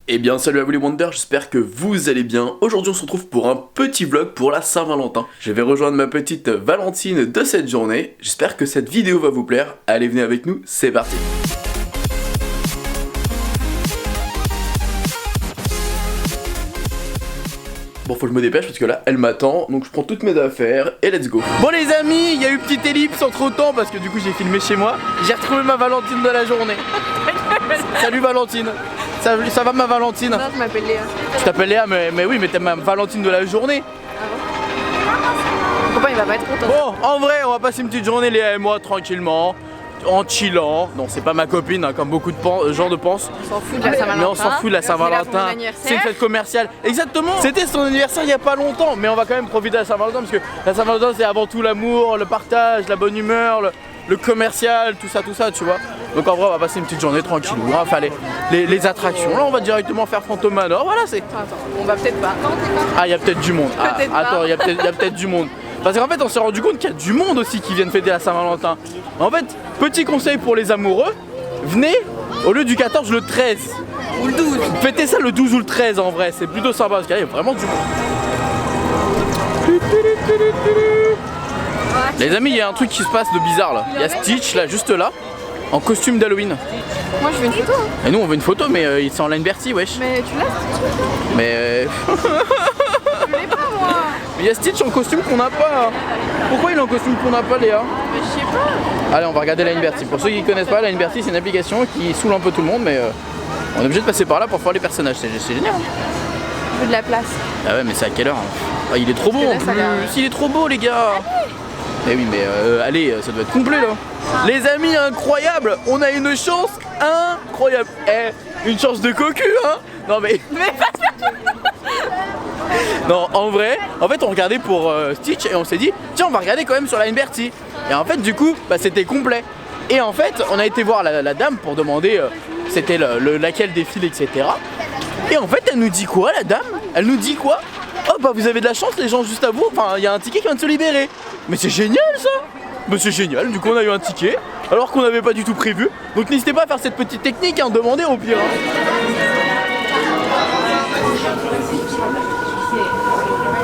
Eh bien salut à vous les Wonders, j'espère que vous allez bien. Aujourd'hui on se retrouve pour un petit vlog pour la Saint-Valentin. Je vais rejoindre ma petite Valentine de cette journée. J'espère que cette vidéo va vous plaire. Allez, venez avec nous, c'est parti. Bon, faut que je me dépêche parce que là elle m'attend, donc je prends toutes mes affaires et let's go. Bon les amis, il y a eu petite ellipse entre temps parce que du coup j'ai filmé chez moi. J'ai retrouvé ma Valentine de la journée. Salut Valentine. Ça va ma Valentine? Non, je m'appelle Léa. Tu t'appelles Léa, mais oui, mais t'es ma Valentine de la journée. Mon copain il va pas être content. Bon, en vrai, on va passer une petite journée Léa et moi tranquillement, en chillant. Non, c'est pas ma copine, hein, comme beaucoup de gens de pensent. On s'en fout de la Saint-Valentin. Mais on s'en fout de la Saint-Valentin. C'est une fête commerciale. Exactement. C'était son anniversaire il y a pas longtemps, mais on va quand même profiter de la Saint-Valentin parce que la Saint-Valentin c'est avant tout l'amour, le partage, la bonne humeur, le commercial, tout ça, tu vois. Donc en vrai, on va passer une petite journée tranquille. On va faire les attractions. Là, on va directement faire Phantom Manor. Voilà, c'est. Attends, on va peut-être pas. Ah, il y a peut-être du monde. Ah, Peut-être attends, pas. il y a peut-être du monde. Parce qu'en fait, on s'est rendu compte qu'il y a du monde aussi qui viennent fêter la Saint-Valentin. En fait, petit conseil pour les amoureux, venez au lieu du 14, le 13. Ou le 12. Fêtez ça le 12 ou le 13 en vrai, c'est plutôt sympa parce qu'il y a vraiment du monde. Les amis, il y a un truc qui se passe de bizarre là. Il y a Stitch là, juste là, en costume d'Halloween. Moi je veux une photo. Hein. Et nous on veut une photo, mais il est en line Bertie, wesh. Mais tu l'as Stitch? Mais Je l'ai pas moi. il y a Stitch en costume qu'on n'a pas. Pourquoi il est en costume qu'on n'a pas, Léa? Mais je sais pas. Allez, on va regarder Line Bertie. Pour ceux qui ne connaissent pas, Line Bertie c'est une application qui saoule un peu tout le monde, mais on est obligé de passer par là pour voir les personnages. C'est génial. Je veux de la place. Ah ouais, mais c'est à quelle heure hein? Ah, il est trop beau Parce en que là, ça a plus. Il est trop beau, les gars. Eh oui, mais allez, ça doit être complet là. Les amis, incroyable. On a une chance incroyable. Eh, une chance de cocu, hein. Non mais. Non, en vrai, en fait on regardait pour Stitch et on s'est dit tiens on va regarder quand même sur Line Bertie. Et en fait du coup bah, c'était complet. Et en fait on a été voir la dame pour demander c'était laquelle défile etc. Et en fait elle nous dit quoi la dame? Elle nous dit quoi? Oh bah vous avez de la chance les gens juste à vous, enfin il y a un ticket qui vient de se libérer. Mais c'est génial ça. Mais c'est génial, du coup on a eu un ticket alors qu'on n'avait pas du tout prévu. Donc n'hésitez pas à faire cette petite technique, hein, demandez au pire.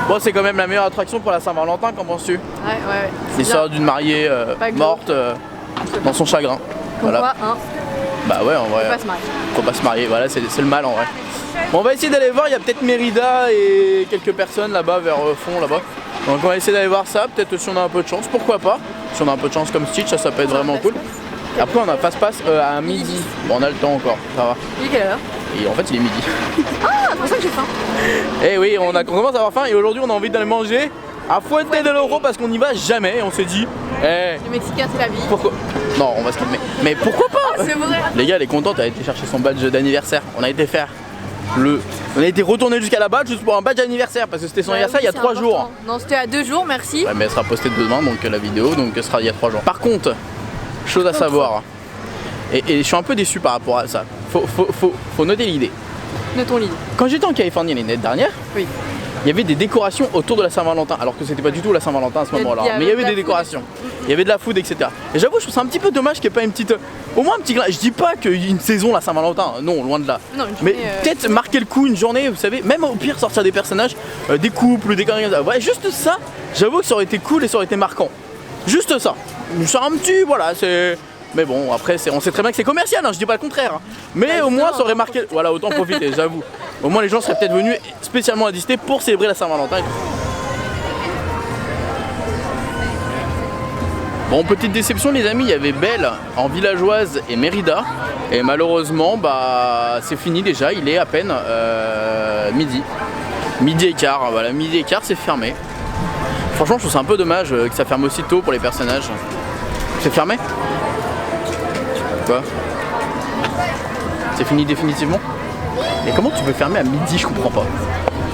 Bon, c'est quand même la meilleure attraction pour la Saint-Valentin, qu'en penses-tu? Ouais. L'histoire d'une mariée morte dans son chagrin. Voilà. Voilà. Hein. Bah ouais, en vrai. Faut pas se marier. Faut pas se marier, voilà, c'est le mal en vrai. Bon, on va essayer d'aller voir, il y a peut-être Mérida et quelques personnes là-bas, vers fond là-bas. Donc on va essayer d'aller voir ça, peut-être si on a un peu de chance, pourquoi pas. Si on a un peu de chance comme Stitch, ça peut être vraiment cool. Après on a passe-passe à midi. Bon, on a le temps encore, ça va. Il est quelle heure? Et en fait il est midi. Ah, c'est pour ça que j'ai faim. Eh oui, on commence à avoir faim et aujourd'hui on a envie d'aller manger à Fuente del Oro parce qu'on n'y va jamais et on s'est dit Le Mexicain c'est la vie. pourquoi. Non, on va se calmer. Mais pourquoi pas? C'est vrai. Les gars, elle est contente, elle a été chercher son badge d'anniversaire. On a été faire on a été retourné jusqu'à la badge juste pour un badge d'anniversaire parce que c'était son anniversaire il y a 3 jours. Non, c'était à 2 jours, merci. Ouais, mais elle sera postée demain donc la vidéo donc elle sera il y a 3 jours. Par contre, chose à savoir, et je suis un peu déçu par rapport à ça. Faut noter l'idée. Notons l'idée. Quand j'étais en Californie l'année dernière, Oui. il y avait des décorations autour de la Saint-Valentin, alors que c'était pas du tout la Saint-Valentin à ce moment-là. Mais il y avait des décorations, il y avait de la food, etc. Et j'avoue, je trouve ça un petit peu dommage qu'il n'y ait pas une petite. Au moins un petit. Je dis pas qu'il y ait une saison la Saint-Valentin, non, loin de là. Non, une mais journée, peut-être marquer le coup une journée, vous savez, même au pire sortir des personnages, des couples, des conneries comme ça. Ouais, juste ça, j'avoue que ça aurait été cool et ça aurait été marquant. Juste ça. C'est un petit. Voilà, c'est. Mais bon, après, on sait très bien que c'est commercial, hein, je dis pas le contraire. Hein. Mais au moins, ça aurait marqué. Voilà, autant profiter, j'avoue. Au moins, les gens seraient peut-être venus spécialement à Disney pour célébrer la Saint-Valentin. Bon, petite déception, les amis, il y avait Belle en villageoise et Mérida. Et malheureusement, bah, c'est fini déjà, il est à peine midi. Midi et quart, voilà, midi et quart, c'est fermé. Franchement, je trouve ça un peu dommage que ça ferme aussi tôt pour les personnages. C'est fermé? Quoi? C'est fini définitivement? Mais comment tu peux fermer à midi? Je comprends pas.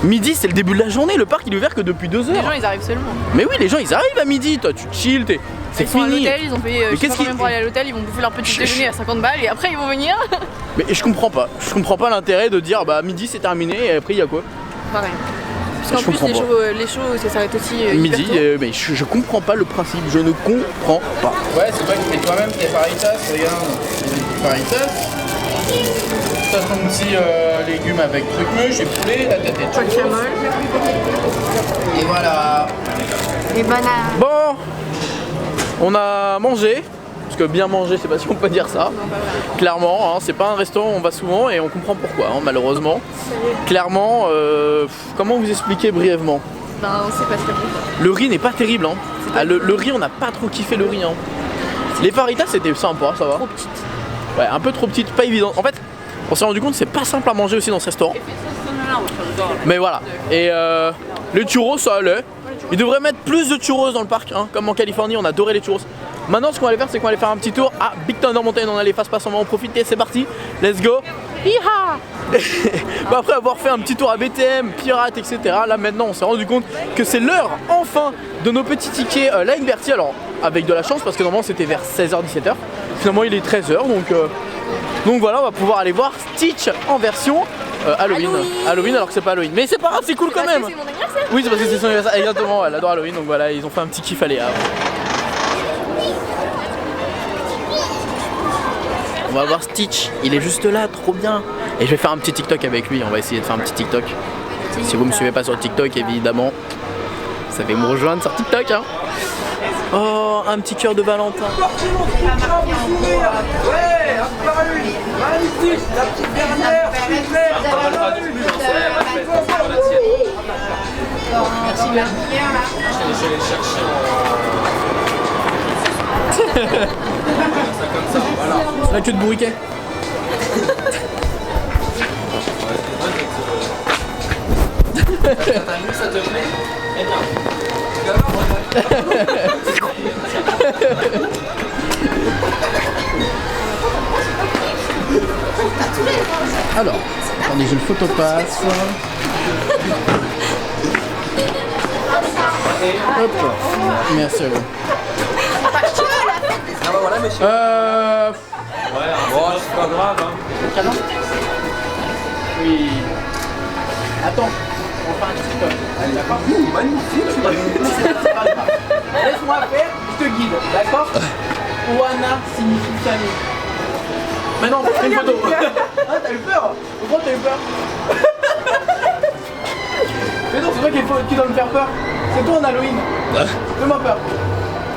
Midi c'est le début de la journée, le parc il est ouvert que depuis 2 heures. Les gens ils arrivent seulement. Mais oui, les gens ils arrivent à midi, toi tu chill, c'est Ils sont à fini. l'hôtel, ils ont payé je sais pas combien pour aller à l'hôtel, ils vont bouffer leur petit déjeuner à 50 balles et après ils vont venir. Mais je comprends pas l'intérêt de dire bah midi c'est terminé et après il y a quoi? Pareil. Parce qu'en plus les shows ça s'arrête aussi midi, hyper tôt. mais je comprends pas le principe, je ne comprends pas. Ouais, c'est toi qui fais toi-même tes faritas, regarde. Faritas. t'as ton petit légume avec truc mûche et poulet, la tête est chouchou. Et voilà. Et banane. Bon, on a mangé. Parce que bien manger, je sais pas si on peut dire ça. Clairement, hein, c'est pas un restaurant où on va souvent et on comprend pourquoi, hein, malheureusement. Clairement, comment vous expliquer brièvement? Ben, on sait pas ce qu'il y a. Le riz n'est pas terrible. Hein. Ah, le riz, on n'a pas trop kiffé le riz. Hein. Les faritas, c'était sympa, ça va. Trop petite. Ouais, un peu trop petite, pas évident. En fait, on s'est rendu compte que c'est pas simple à manger aussi dans ce restaurant. Mais voilà. Et les churros, ça allait. Ils devraient mettre plus de churros dans le parc, hein. Comme en Californie, on adorait les churros. Maintenant, ce qu'on va aller faire, c'est qu'on va aller faire un petit tour à Big Thunder Mountain. On a les fast pass, on va en profiter, c'est parti. Let's go. Hiha. Bon, après avoir fait un petit tour à BTM, Pirate, etc. Là maintenant, on s'est rendu compte que c'est l'heure, enfin, de nos petits tickets Line Bertie. Alors, avec de la chance, parce que normalement c'était vers 16h-17h. Finalement, il est 13h, donc voilà, on va pouvoir aller voir Stitch en version Halloween. Halloween alors que c'est pas Halloween. Mais c'est pas grave, c'est cool quand même. C'est mon anniversaire. Oui, c'est parce que c'est son anniversaire. Exactement, elle adore Halloween. Donc voilà, ils ont fait un petit kiff à Léa. On va voir Stitch, il est juste là, trop bien. Et je vais faire un petit TikTok avec lui, on va essayer de faire un petit TikTok. Si vous me suivez pas sur TikTok, évidemment, vous savez me rejoindre sur TikTok, hein. Oh, un petit cœur de Valentin. Ouais, magnifique, la petite dernière, super. Merci bien. La queue de bourriquet. Ça te plaît? Alors, attendez, j'ai le photopass. Hop, merci à vous. Ah bah voilà, monsieur. Ouais, bon, c'est pas grave, hein. Canon. Oui. Attends, on va faire un TikTok. D'accord? Magnifique. Laisse-moi faire, je te guide, d'accord? Oana signifie famille. Maintenant, fais une photo. Ah, t'as eu peur? Pourquoi t'as eu peur? Mais non, c'est toi qui dois me faire peur. C'est toi en Halloween. Fais-moi peur.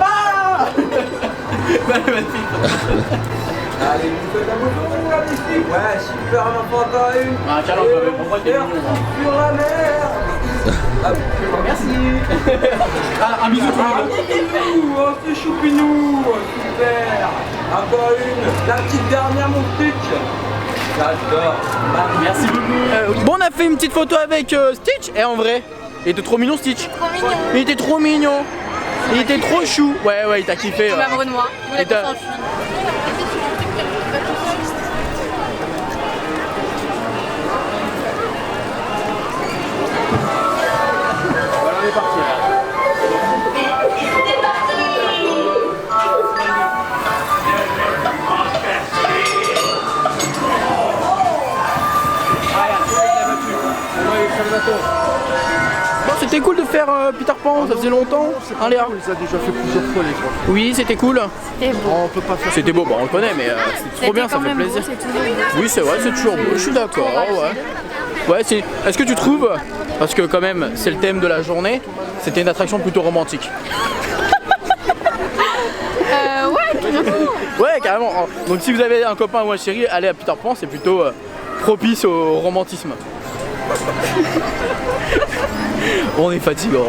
Ah. Magnifique. Allez, vous faites un bonjour, magnifique. Ouais, super, on en prend encore une. Ah, tiens, pourquoi t'es mignon, hein. Sur la mer. Merci. Ah, un bisou tout le monde. Choupinou, oh, c'est choupinou, super. Encore une, la petite dernière, mon Stitch. J'adore. Merci beaucoup. Bon, on a fait une petite photo avec Stitch. Et en vrai, il était trop mignon, Stitch. Trop mignon. Il était trop mignon. Il était trop chou. Ouais, il t'a kiffé. Il est amoureux de moi. Il voulait Et t'as- qu'on s'enfuit. Voilà, on est parti. Bon, c'était cool de faire Peter Pan, ça faisait longtemps. Hein, Léa? On les a déjà fait plusieurs fois les fois. Oui, c'était cool. C'était beau. On peut pas faire. C'était beau, bon, on le connaît, mais c'est trop bien, ça fait plaisir. Oui, c'est vrai, c'est toujours beau, je suis d'accord, ouais. Ouais, est-ce que tu trouves, parce que quand même, c'est le thème de la journée, c'était une attraction plutôt romantique? Ouais, carrément. Ouais, carrément. Donc si vous avez un copain ou un chéri, allez à Peter Pan, c'est plutôt propice au romantisme. On est fatigant,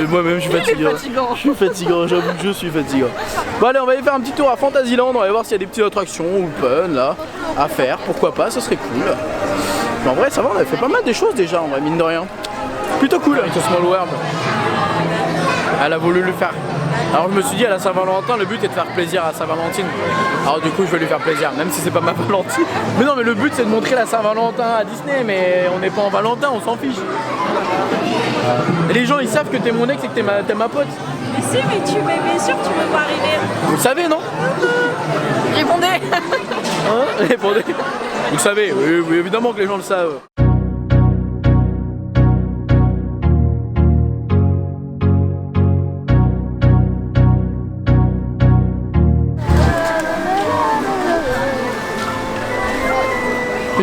moi-même je suis fatigant. Je suis fatigant, j'avoue que je suis fatigant. Bon allez, on va aller faire un petit tour à Fantasyland, on va aller voir s'il y a des petites attractions ou fun là à faire, pourquoi pas, ça serait cool. Mais en vrai ça va, on a fait pas mal des choses déjà en vrai, mine de rien. Plutôt cool avec ce Small World. Elle a voulu le faire. Alors je me suis dit à la Saint-Valentin, le but est de faire plaisir à Saint-Valentine. Alors du coup je vais lui faire plaisir, même si c'est pas ma Valentine. Mais non, mais le but c'est de montrer la Saint-Valentin à Disney, mais on n'est pas en Valentin, on s'en fiche. Et les gens ils savent que t'es mon ex et que t'es ma pote. Mais si, mais bien sûr que tu veux pas arriver. Vous le savez, non? Répondez. Hein? Répondez. Vous le savez, oui, évidemment que les gens le savent.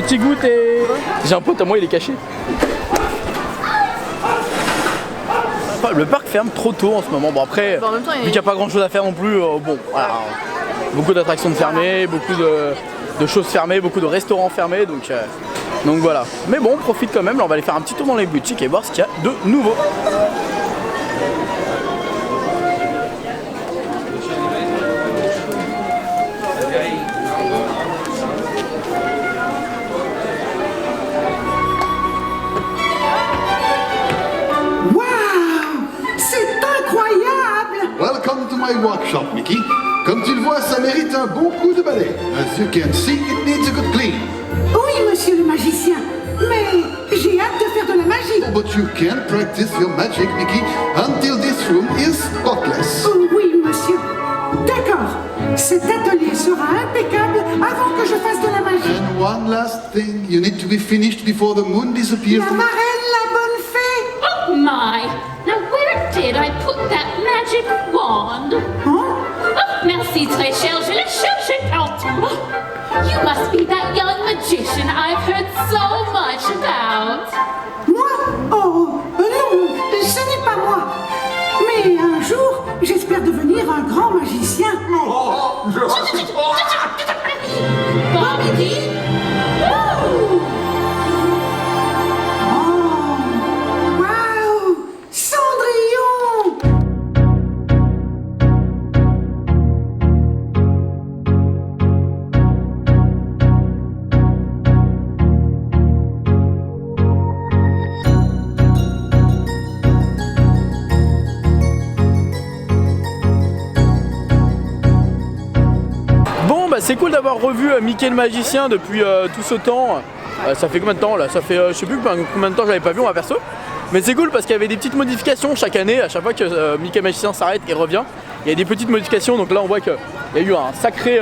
Petit goûter. J'ai un pote à moi, il est caché. Le parc ferme trop tôt en ce moment. Bon après, Bon, en même temps, vu qu'il n'y a pas grand chose à faire non plus, bon voilà. Beaucoup d'attractions fermées, beaucoup de choses fermées, beaucoup de restaurants fermés, donc voilà. Mais bon, on profite quand même, là on va aller faire un petit tour dans les boutiques et voir ce qu'il y a de nouveau. Welcome to my workshop, Mickey. Comme tu le vois, ça mérite un bon coup de balai. As you can see, it needs a good clean. Oui, monsieur le magicien, mais j'ai hâte de faire de la magie. But you can't practice your magic, Mickey, until this room is spotless. Oh, oui, monsieur. D'accord. Cet atelier sera impeccable avant que je fasse de la magie. And one last thing, you need to be finished before the moon disappears. La marraine, la bonne fée. Oh my! Now where did I put that magic wand? Hein? Oh, merci très cher, je l'ai cherché partout. You must be that young magician I've heard so much about. Moi? Oh, non, ce n'est pas moi. Mais un jour, j'espère devenir un grand magicien. Bon, Mickey? Woo! Waouh! Cendrillon! Bon bah c'est cool d'avoir revu Mickey le magicien depuis tout ce temps. Ça fait combien de temps là? Ça fait je sais plus combien de temps j'avais pas vu moi perso. Mais c'est cool parce qu'il y avait des petites modifications chaque année, à chaque fois que Mickey le magicien s'arrête et revient. Il y a des petites modifications, donc là on voit qu'il y a eu un sacré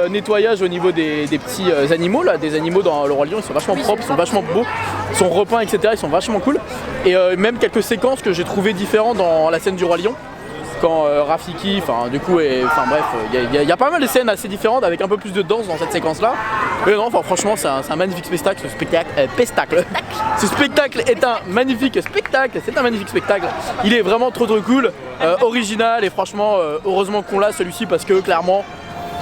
nettoyage au niveau des petits animaux là, des animaux dans le Roi Lion. Ils sont vachement propres, ils sont vachement beaux, ils sont repeints, etc. Ils sont vachement cool. Et même quelques séquences que j'ai trouvées différentes dans la scène du Roi Lion. Quand Rafiki, bref, il y a pas mal de scènes assez différentes avec un peu plus de danse dans cette séquence-là. Mais non, franchement, c'est un magnifique spectacle. Ce spectacle est un magnifique spectacle. C'est un magnifique spectacle. Il est vraiment trop cool, original et franchement, heureusement qu'on l'a celui-ci parce que clairement,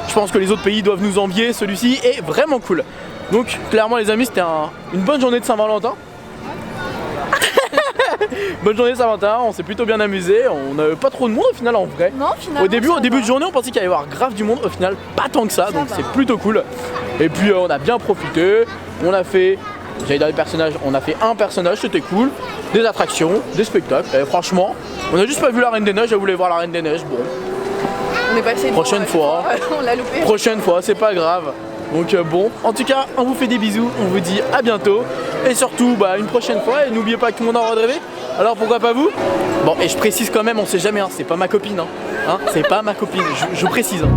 je pense que les autres pays doivent nous envier. Celui-ci est vraiment cool. Donc clairement, les amis, c'était une bonne journée de Saint-Valentin. Bonne journée Saint-Valentin, on s'est plutôt bien amusé, on n'avait pas trop de monde au final en vrai. Non, finalement. Au début de journée on pensait qu'il allait y avoir grave du monde, au final pas tant que ça, donc c'est plutôt cool. Et puis on a bien profité, on a fait, j'allais dire les personnages, on a fait un personnage, c'était cool, des attractions, des spectacles, et franchement, on a juste pas vu la Reine des Neiges, je voulais voir la Reine des Neiges, bon. On est passé. Prochaine fois. On l'a loupé. Prochaine fois, c'est pas grave. Donc bon, en tout cas, on vous fait des bisous, on vous dit à bientôt. Et surtout, une prochaine fois, et n'oubliez pas que tout le monde a le droit de rêver. Alors pourquoi pas vous? Bon, et je précise quand même, on sait jamais, hein, c'est pas ma copine, hein, c'est pas ma copine, je précise. Hein.